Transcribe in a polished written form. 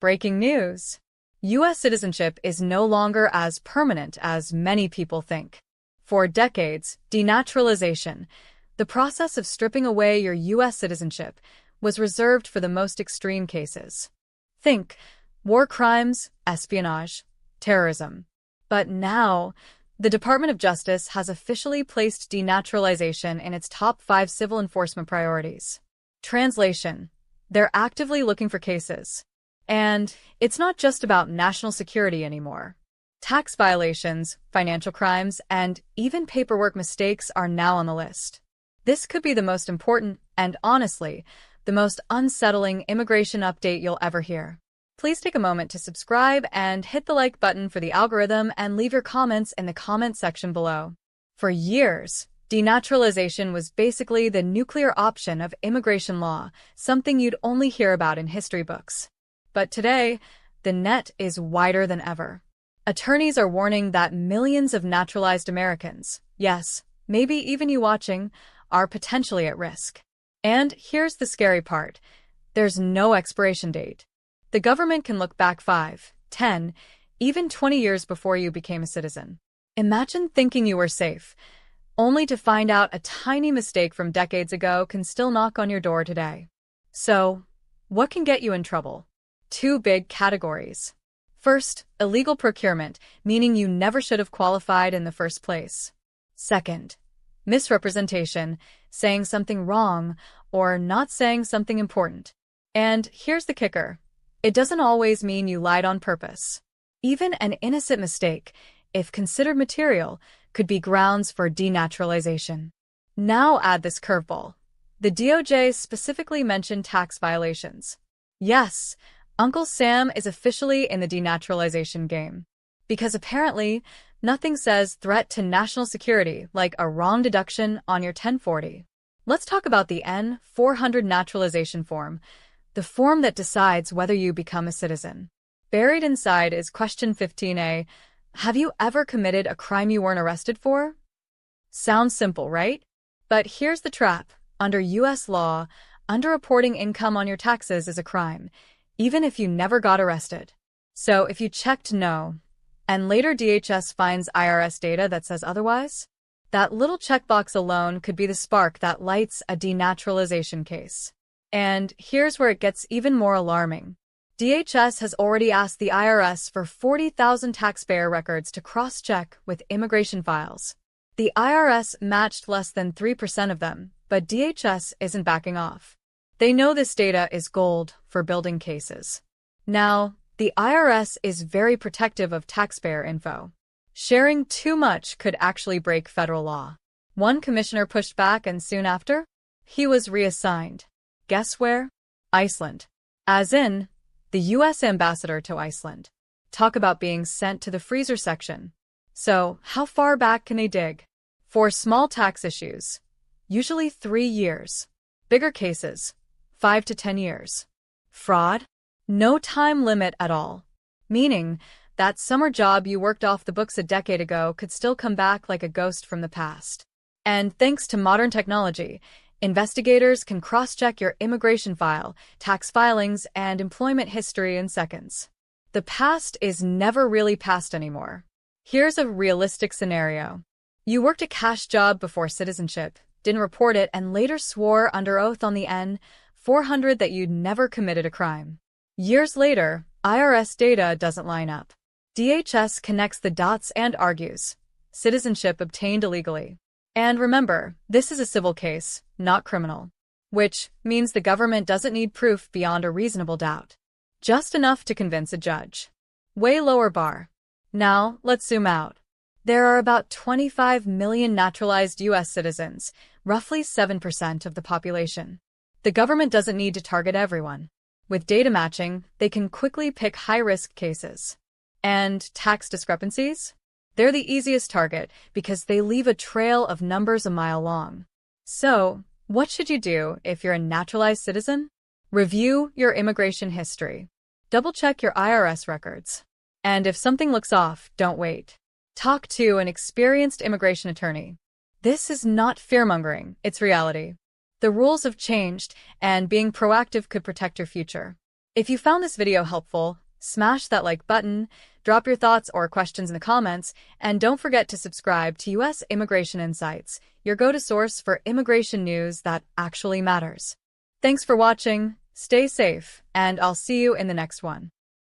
Breaking news! U.S. citizenship is no longer as permanent as many people think. For decades, denaturalization, the process of stripping away your U.S. citizenship, was reserved for the most extreme cases. Think war crimes, espionage, terrorism. But now, the Department of Justice has officially placed denaturalization in its top 5 civil enforcement priorities. Translation: they're actively looking for cases. And it's not just about national security anymore. Tax violations, financial crimes, and even paperwork mistakes are now on the list. This could be the most important and, honestly, the most unsettling immigration update you'll ever hear. Please take a moment to subscribe and hit the like button for the algorithm and leave your comments in the comment section below. For years, denaturalization was basically the nuclear option of immigration law, something you'd only hear about in history books. But today, the net is wider than ever. Attorneys are warning that millions of naturalized Americans, yes, maybe even you watching, are potentially at risk. And here's the scary part. There's no expiration date. The government can look back 5, 10, even 20 years before you became a citizen. Imagine thinking you were safe, only to find out a tiny mistake from decades ago can still knock on your door today. So, what can get you in trouble? 2 big categories. First, illegal procurement, meaning you never should have qualified in the first place. Second, misrepresentation, saying something wrong or not saying something important. And here's the kicker. It doesn't always mean you lied on purpose. Even an innocent mistake, if considered material, could be grounds for denaturalization. Now add this curveball. The DOJ specifically mentioned tax violations. Yes, Uncle Sam is officially in the denaturalization game. Because apparently, nothing says threat to national security like a wrong deduction on your 1040. Let's talk about the N-400 naturalization form, the form that decides whether you become a citizen. Buried inside is question 15A. Have you ever committed a crime you weren't arrested for? Sounds simple, right? But here's the trap. Under U.S. law, underreporting income on your taxes is a crime, even if you never got arrested. So if you checked no, and later DHS finds IRS data that says otherwise, that little checkbox alone could be the spark that lights a denaturalization case. And here's where it gets even more alarming. DHS has already asked the IRS for 40,000 taxpayer records to cross-check with immigration files. The IRS matched less than 3% of them, but DHS isn't backing off. They know this data is gold for building cases. Now, the IRS is very protective of taxpayer info. Sharing too much could actually break federal law. One commissioner pushed back and soon after, he was reassigned. Guess where? Iceland. As in, the U.S. ambassador to Iceland. Talk about being sent to the freezer section. So, how far back can they dig? For small tax issues, usually 3 years. Bigger cases, 5 to 10 years. Fraud? No time limit at all. Meaning, that summer job you worked off the books a decade ago could still come back like a ghost from the past. And thanks to modern technology, investigators can cross-check your immigration file, tax filings, and employment history in seconds. The past is never really past anymore. Here's a realistic scenario. You worked a cash job before citizenship, didn't report it, and later swore under oath on the N-400 that you'd never committed a crime. Years later, IRS data doesn't line up. DHS connects the dots and argues. Citizenship obtained illegally. And remember, this is a civil case, not criminal. Which means the government doesn't need proof beyond a reasonable doubt. Just enough to convince a judge. Way lower bar. Now, let's zoom out. There are about 25 million naturalized U.S. citizens, roughly 7% of the population. The government doesn't need to target everyone. With data matching, they can quickly pick high-risk cases. And tax discrepancies? They're the easiest target because they leave a trail of numbers a mile long. So, what should you do if you're a naturalized citizen? Review your immigration history. Double-check your IRS records. And if something looks off, don't wait. Talk to an experienced immigration attorney. This is not fear-mongering, it's reality. The rules have changed, and being proactive could protect your future. If you found this video helpful, smash that like button, drop your thoughts or questions in the comments, and don't forget to subscribe to U.S. Immigration Insights, your go-to source for immigration news that actually matters. Thanks for watching, stay safe, and I'll see you in the next one.